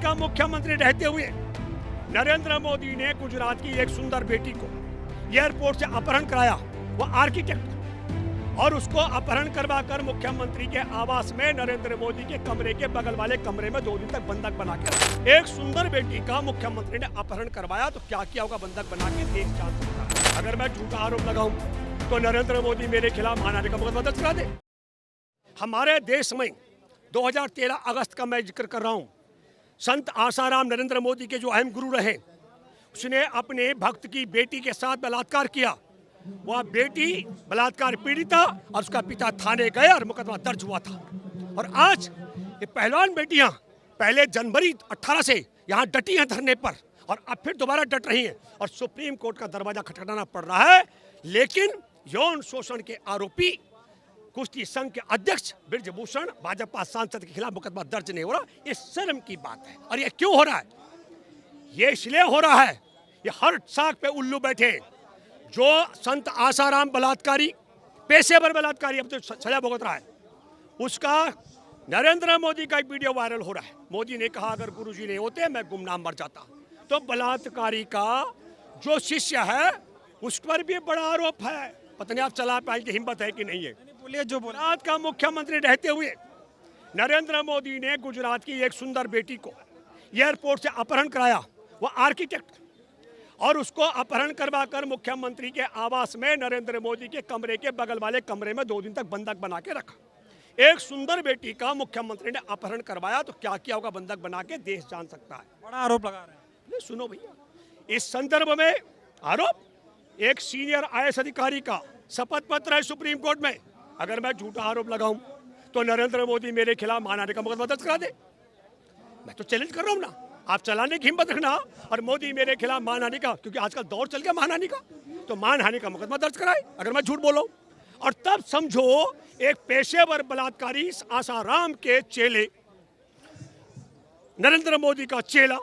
गुजरात का मुख्यमंत्री रहते हुए नरेंद्र मोदी ने गुजरात की एक सुंदर बेटी को एयरपोर्ट से अपहरण कराया। वो आर्किटेक्ट, और उसको अपहरण करवाकर मुख्यमंत्री के आवास में नरेंद्र मोदी के कमरे के बगल वाले कमरे में 2 दिन तक बंधक बना के रखा। एक सुंदर बेटी का मुख्यमंत्री ने अपहरण करवाया तो क्या किया होगा बंधक बना के, देश जान सकता है। अगर मैं झूठा आरोप लगाऊं तो नरेंद्र मोदी मेरे खिलाफ मानहानि का मुकदमा दर्ज करा दे। हमारे देश में 2013 अगस्त का मैं जिक्र कर रहा हूं, संत आसाराम नरेंद्र मोदी के जो अहम गुरु रहे, उसने अपने भक्त की बेटी के साथ बलात्कार किया। वह बेटी बलात्कार पीड़िता और उसका पिता थाने गए और मुकदमा दर्ज हुआ था। और आज ये पहलवान बेटियां पहले जनवरी 18 से यहाँ डटी हैं धरने पर, और अब फिर दोबारा डट रही हैं और सुप्रीम कोर्ट का दरवाजा खटखटाना पड़ रहा है। लेकिन यौन शोषण के आरोपी कुश्ती संघ के अध्यक्ष ब्रजभूषण भाजपा सांसद के खिलाफ मुकदमा दर्ज नहीं हो रहा। ये शर्म की बात है। और ये क्यों हो रहा है? ये इसलिए हो रहा है, ये हर साख पे उल्लू बैठे। जो संत आसाराम बलात्कारी, पेशेवर बलात्कारी, अब तो सजा भुगत रहा है, उसका नरेंद्र मोदी का एक वीडियो वायरल हो रहा है। मोदी ने कहा अगर गुरुजी नहीं होते मैं गुमनाम मर जाता। तो बलात्कारी का जो शिष्य है उस पर भी बड़ा आरोप है। पता नहीं आप चला पाए की हिम्मत है कि नहीं है। बोलिए, जो गुजरात का मुख्यमंत्री रहते हुए नरेंद्र मोदी ने गुजरात की एक सुंदर बेटी को एयरपोर्ट से अपहरण कराया। वो आर्किटेक्ट, और उसको अपहरण करवाकर मुख्यमंत्री के आवास में नरेंद्र मोदी के कमरे के बगल वाले कमरे में 2 दिन तक बंधक बना के रखा। एक सुंदर बेटी का मुख्यमंत्री ने अपहरण करवाया तो क्या किया होगा बंधक बना के, देश जान सकता है। बड़ा आरोप लगा रहे हैं। सुनो भैया, इस संदर्भ में आरोप एक सीनियर आईएएस अधिकारी का शपथ पत्र है सुप्रीम कोर्ट में। अगर मैं झूठा आरोप लगाऊं तो नरेंद्र मोदी मेरे खिलाफ मानहानि का मुकदमा दर्ज करा दे। मैं तो चैलेंज कर रहा हूं ना, आप चलाने की हिम्मत रखना और मोदी मेरे खिलाफ मानहानि का, क्योंकि आजकल दौर चल गया मानहानि का, तो मानहानि का मुकदमा दर्ज कराए अगर मैं झूठ बोला हूं। और तब समझो एक पेशेवर बलात्कारी आसाराम के चेले, नरेंद्र मोदी का चेला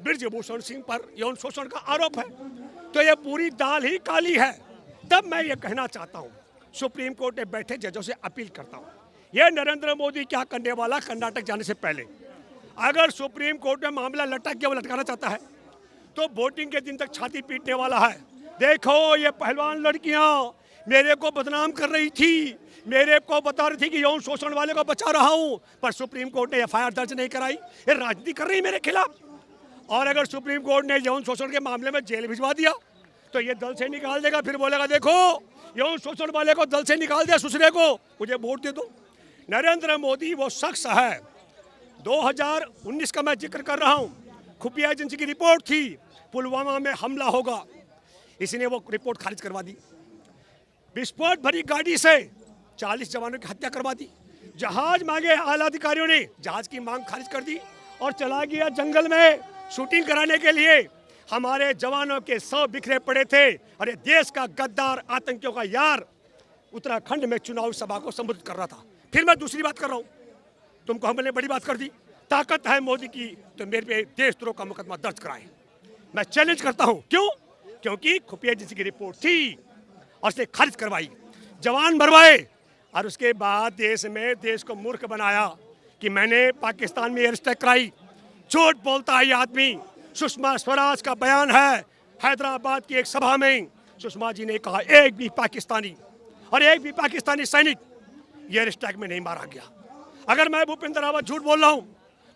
ब्रजभूषण सिंह पर यौन शोषण का आरोप है, तो ये पूरी दाल ही काली है। तब मैं ये कहना चाहता हूं, सुप्रीम कोर्ट में बैठे जजों से अपील करता हूं, यह नरेंद्र मोदी क्या करने वाला कर्नाटक जाने से पहले अगर सुप्रीम कोर्ट में मामला लटक गया, वो लटकाना चाहता है, तो वोटिंग के दिन तक छाती पीटने वाला है। देखो ये पहलवान लड़कियां मेरे को बदनाम कर रही थी, मेरे को बता रही थी कि यौन शोषण वाले को बचा रहा हूं, पर सुप्रीम कोर्ट ने एफआईआर दर्ज नहीं कराई। ये राजनीति कर रही है मेरे खिलाफ। और अगर सुप्रीम कोर्ट ने यौन शोषण के मामले में जेल भिजवा दिया तो ये दल से निकाल देगा, फिर बोलेगा देखो यौन शोषण वाले को दल से निकाल दिया, सुसरे को, मुझे वोट दे दो। नरेंद्र मोदी वो शख्स है, 2019 का मैं जिक्र कर रहा हूं, खुफिया एजेंसी की रिपोर्ट थी पुलवामा में हमला होगा, इसने वो रिपोर्ट खारिज करवा दी। विस्फोट भरी गाड़ी से 40 जवानों की हत्या करवा दी। जहाज मांगे आला अधिकारियों ने, जहाज की मांग खारिज कर दी और चला गया जंगल में शूटिंग कराने के लिए। हमारे जवानों के 100 बिखरे पड़े थे। और ये देश का गद्दार, आतंकियों का यार उत्तराखंड में चुनावी सभा को संबोधित कर रहा था। फिर मैं दूसरी बात कर रहा हूं, तुमको हमने बड़ी बात कर दी, ताकत है मोदी की तो मेरे पे देशद्रोह का मुकदमा दर्ज कराए। मैं चैलेंज करता हूं, क्यों? क्योंकि खुफिया एजेंसी की रिपोर्ट थी और उसने खारिज करवाई, जवान मरवाए, और उसके बाद देश में देश को मूर्ख बनाया कि मैंने पाकिस्तान में एयर स्ट्राइक कराई। झूठ बोलता है ये आदमी। सुषमा स्वराज का बयान है, हैदराबाद की एक सभा में सुषमा जी ने कहा एक भी पाकिस्तानी सैनिक एयर स्ट्राइक में नहीं मारा गया। अगर मैं भूपेंद्र रावत झूठ बोल रहा हूं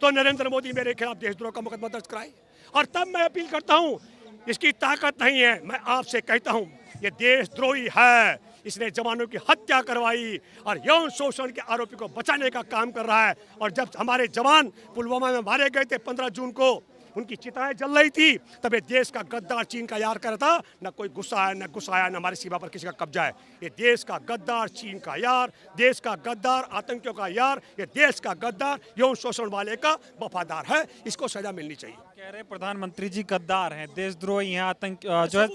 तो नरेंद्र मोदी मेरे खिलाफ देशद्रोह का मुकदमा दर्ज कराए। और तब मैं अपील करता हूं, इसकी ताकत नहीं है, मैं आपसे कहता हूं ये देशद्रोही है, इसने जवानों की हत्या करवाई और यौन शोषण के आरोपी को बचाने का काम कर रहा है। और जब हमारे जवान पुलवामा में मारे गए थे 15 जून को, उनकी चिताएं जल रही थी, तब ये देश का गद्दार चीन का यार कर रहा था। न कोई गुस्सा है, न गुस्सा आया, न हमारी सीमा पर किसी का कब्जा है। ये देश का गद्दार चीन का यार, देश का गद्दार आतंकियों का यार, ये देश का गद्दार यौन शोषण वाले का वफादार है। इसको सजा मिलनी चाहिए। कह रहे प्रधानमंत्री जी गद्दार हैं, देशद्रोही हैं, आतंक जो है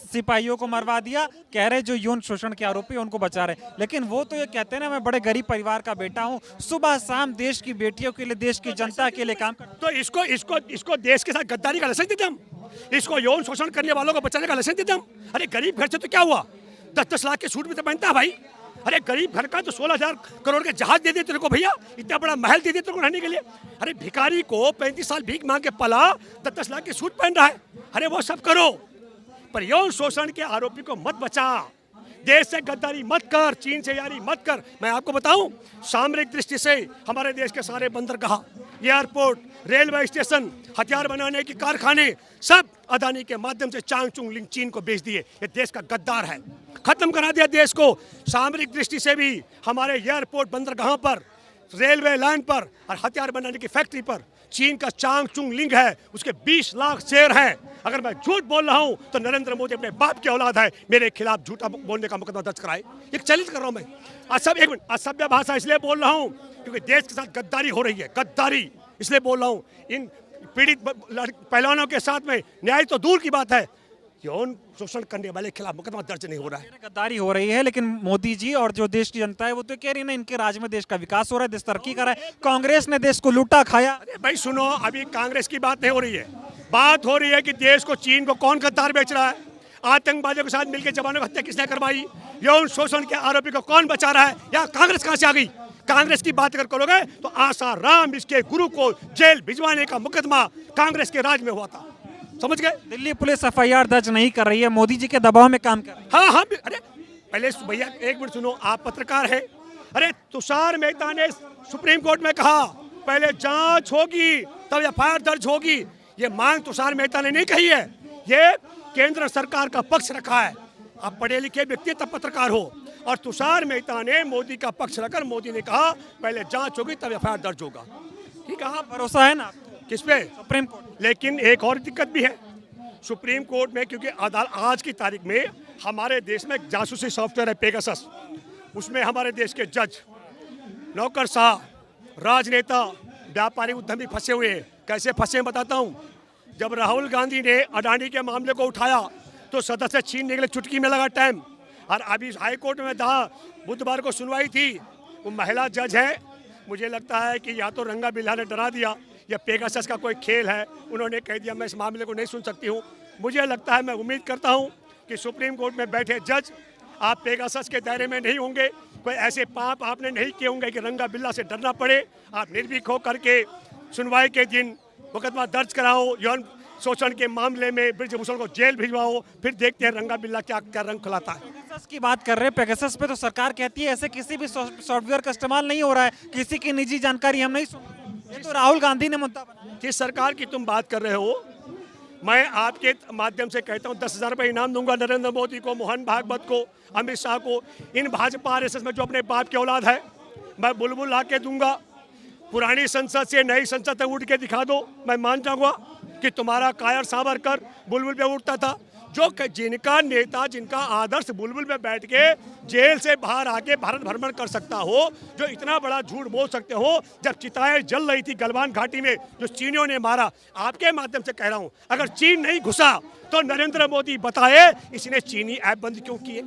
सिपाहियों को मरवा दिया। कह रहे जो यौन शोषण के आरोपी उनको बचा रहे, लेकिन वो तो ये कहते हैं ना मैं बड़े गरीब परिवार का बेटा हूँ, सुबह शाम देश की बेटियों के लिए, देश की जनता के लिए काम करता। तो इसको देश के साथ गद्दारी का लाइसेंस देते हम, इसको यौन शोषण करने वालों को बचाने का लाइसेंस देते हम। अरे गरीब घर से तो क्या हुआ, 10-10 लाख के सूट भी तो पहनता है भाई। अरे गरीब घर का तो 16,000 करोड़ के जहाज दे दिए तेरे को भैया, इतना बड़ा महल दे दिए तेरे को रहने के लिए। अरे भिखारी को 35 साल भीख मांग के पला 10-10 लाख की सूट पहन रहा है, अरे वो सब करो, पर यौन शोषण के आरोपी को मत बचा, देश से गद्दारी मत कर, चीन से यारी मत कर। मैं आपको बताऊं, सामरिक दृष्टि से हमारे देश के सारे बंदरगाह, एयरपोर्ट, रेलवे स्टेशन, हथियार बनाने के कारखाने सब अदानी के माध्यम से चांगचुंग लिंग चीन को बेच दिए। ये देश का गद्दार है, खत्म करा दिया देश को। सामरिक दृष्टि से भी हमारे एयरपोर्ट, बंदरगाहों पर, रेलवे लाइन पर और हथियार बनाने की फैक्ट्री पर चीन का चांगचुंग लिंग है, उसके 20 लाख शेयर हैं। अगर मैं झूठ बोल रहा हूं तो नरेंद्र मोदी अपने बाप की औलाद है, मेरे खिलाफ झूठा बोलने का मुकदमा दर्ज कराए। ये चलित कर रहा हूं मैं। एक मिनट, असभ्य भाषा इसलिए बोल रहा हूं क्योंकि देश के साथ गद्दारी हो रही है, गद्दारी इसलिए बोल रहा हूं। इन पीड़ित पहलवानों के साथ में न्याय तो दूर की बात है, यौन शोषण करने वाले खिलाफ मुकदमा दर्ज नहीं हो रहा है। गद्दारी हो रही है, लेकिन मोदी जी और जो देश की जनता है वो तो कह रही है ना, इनके राज में देश का विकास हो रहा है, देश तरक्की कर रहा है। कांग्रेस ने देश को लूटा खाया। अरे भाई सुनो, अभी कांग्रेस की बात नहीं हो रही है, बात हो रही है कि देश को चीन को कौन गद्दार बेच रहा है, आतंकवादियों के साथ मिलकर जवानों की हत्या किसने करवाई, यौन शोषण के आरोपी को कौन बचा रहा है, या कांग्रेस कहां से आ गई। कांग्रेस की बात अगर करोगे तो आसाराम इसके गुरु को जेल भिजवाने का मुकदमा कांग्रेस के राज में हुआ था, समझ गए। दिल्ली पुलिस FIR दर्ज नहीं कर रही है, मोदी जी के दबाव में काम कर रही है। हाँ, अरे पहले भैया एक मिनट सुनो, आप पत्रकार हैं। अरे तुषार मेहता ने सुप्रीम कोर्ट में कहा पहले जांच होगी तब FIR दर्ज होगी। ये मांग तुषार मेहता ने नहीं कही है, ये केंद्र सरकार का पक्ष रखा है। आप पढ़े लिखे व्यक्ति तब पत्रकार हो, और तुषार मेहता ने मोदी का पक्ष रखकर मोदी ने कहा पहले जांच होगी तब FIR दर्ज होगा। ठीक है, भरोसा है ना किस पे? Supreme court. लेकिन एक और दिक्कत भी है सुप्रीम कोर्ट में, क्योंकि आज की तारीख में हमारे देश में जासूसी सॉफ्टवेयर है पेगासस, उसमें हमारे देश के जज, नौकरशाह, राजनेता, व्यापारी उद्यमी फंसे हुए हैं। कैसे फंसे हैं बताता हूँ। जब राहुल गांधी ने अडानी के मामले को उठाया तो सदस्य छीनने के लिए चुटकी में लगा टाइम, और अभी हाई कोर्ट में था, बुधवार को सुनवाई थी। वो महिला जज है, मुझे लगता है कि या तो रंगा बिल्ला ने डरा दिया या पेगासस का कोई खेल है, उन्होंने कह दिया मैं इस मामले को नहीं सुन सकती हूँ। मुझे लगता है, मैं उम्मीद करता हूँ कि सुप्रीम कोर्ट में बैठे जज आप पेगासस के दायरे में नहीं होंगे, कोई ऐसे पाप आपने नहीं किए होंगे कि रंगा बिल्ला से डरना पड़े। आप निर्भीक हो करके सुनवाई के दिन मुकदमा दर्ज कराओ, यौन शोषण के मामले में ब्रिजभूषण को जेल भिजवाओ, फिर देखते हैं रंगा बिल्ला क्या क्या रंग खिलाता है। पेगासस की बात कर रहे हैं, पेगासस पे तो सरकार कहती है ऐसे किसी भी सॉफ्टवेयर का इस्तेमाल नहीं हो रहा है, किसी की निजी जानकारी हम नहीं सुन रहे। ये तो राहुल गांधी ने मुद्दा बनाया। किस सरकार की तुम बात कर रहे हो? मैं आपके माध्यम से कहता हूँ 10,000 रुपये इनाम दूंगा नरेंद्र मोदी को, मोहन भागवत को, अमित शाह को, इन भाजपा RSS में जो अपने बाप की औलाद है। मैं बुलबुल ला के दूंगा, पुरानी संसद से नई संसद तक उठ के दिखा दो, मैं मान जाऊंगा कि तुम्हारा कायर सावरकर बुलबुल पे उठता था। जो जिनका नेता, जिनका आदर्श बुलबुल पे बैठ के जेल से बाहर आके भारत भ्रमण कर सकता हो, जो इतना बड़ा झूठ बोल सकते हो, जब चिताएं जल रही थी गलवान घाटी में जो चीनियों ने मारा। आपके माध्यम से कह रहा हूं, अगर चीन नहीं घुसा तो नरेंद्र मोदी बताए इसने चीनी ऐप बंद क्यों किए।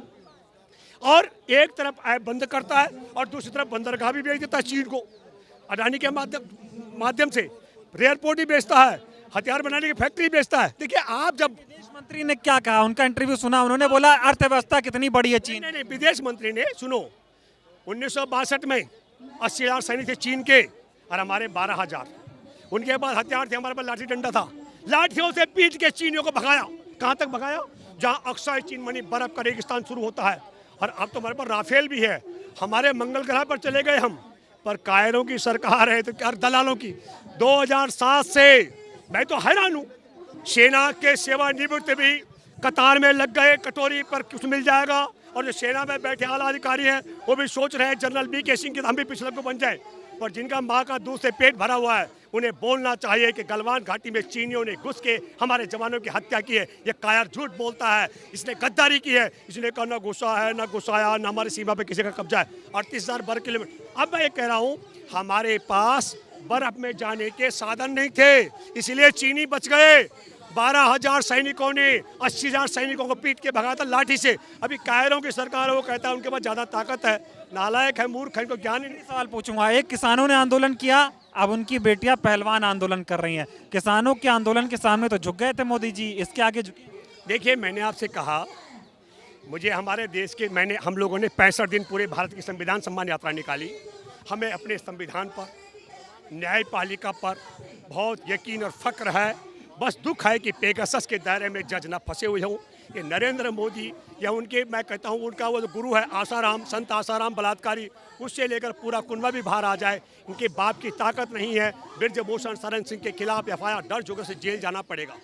और एक तरफ ऐप बंद करता है और दूसरी तरफ बंदरगाह भी बेच देता है चीन को, अडानी के माध्यम से एयरपोर्ट ही बेचता है, हथियार बनाने की फैक्ट्री बेचता है। देखिए, आप जब विदेश मंत्री ने क्या कहा, उनका इंटरव्यू सुना, उन्होंने बोला अर्थव्यवस्था कितनी बड़ी है चीन। नहीं, विदेश मंत्री ने, सुनो, 1962 में 80,000 सैनिक थे चीन के और हमारे 12,000। उनके पास हथियार थे, हमारे पास लाठी डंडा था। लाठियों से पीट के चीनियों को भगाया। कहाँ तक भगाया? जहाँ अक्साई चीन मनी बर्फ का रेगिस्तान शुरू होता है। और अब तो हमारे पास राफेल भी है, हमारे मंगल ग्रह पर चले गए हम। पर कायरों की सरकार है तो क्या दलालों की। 2007 से मैं तो हैरान हूँ, सेना के सेवानिवृत्त भी कतार में लग गए, कटोरी पर कुछ मिल जाएगा। और जो सेना में बैठे आला अधिकारी हैं वो भी सोच रहे हैं जनरल BK सिंह की हम भी पिछले को बन जाए। पर जिनका माँ का दूध से पेट भरा हुआ है उन्हें बोलना चाहिए कि गलवान घाटी में चीनियों ने घुस के हमारे जवानों की हत्या की है। ये कायर झूठ बोलता है, इसने गद्दारी की है, इसने कहा न घुसा है न घुसाया, न हमारी सीमा पे किसी का कब्जा है। 38,000 वर्ग किलोमीटर। अब मैं ये कह रहा हूँ, हमारे पास बर्फ में जाने के साधन नहीं थे, इसलिए चीनी बच गए। 12,000 सैनिकों ने 80,000 सैनिकों को पीट के भगाया था लाठी से। अभी कायरों की सरकार है, वो कहता है उनके पास ज्यादा ताकत है। नालायक है, मूर्ख है, इनको ज्ञान ही नहीं। सवाल पूछूंगा, एक किसानों ने आंदोलन किया, अब उनकी बेटियां पहलवान आंदोलन कर रही हैं। किसानों के आंदोलन के सामने तो झुक गए थे मोदी जी, इसके आगे झुके? देखिए, मैंने आपसे कहा मुझे हमारे देश के हम लोगों ने 65 दिन पूरे भारत की संविधान सम्मान यात्रा निकाली। हमें अपने संविधान पर, न्यायपालिका पर बहुत यकीन और फक्र है। बस दुख है कि पेगासस के दायरे में जज न फंसे हुए हों। ये नरेंद्र मोदी या उनके, मैं कहता हूँ उनका वो गुरु है आसाराम, संत आसाराम बलात्कारी, उससे लेकर पूरा कुनबा भी बाहर आ जाए। उनके बाप की ताकत नहीं है। ब्रजभूषण शरण सिंह के खिलाफ FIR दर्ज होकर से जेल जाना पड़ेगा।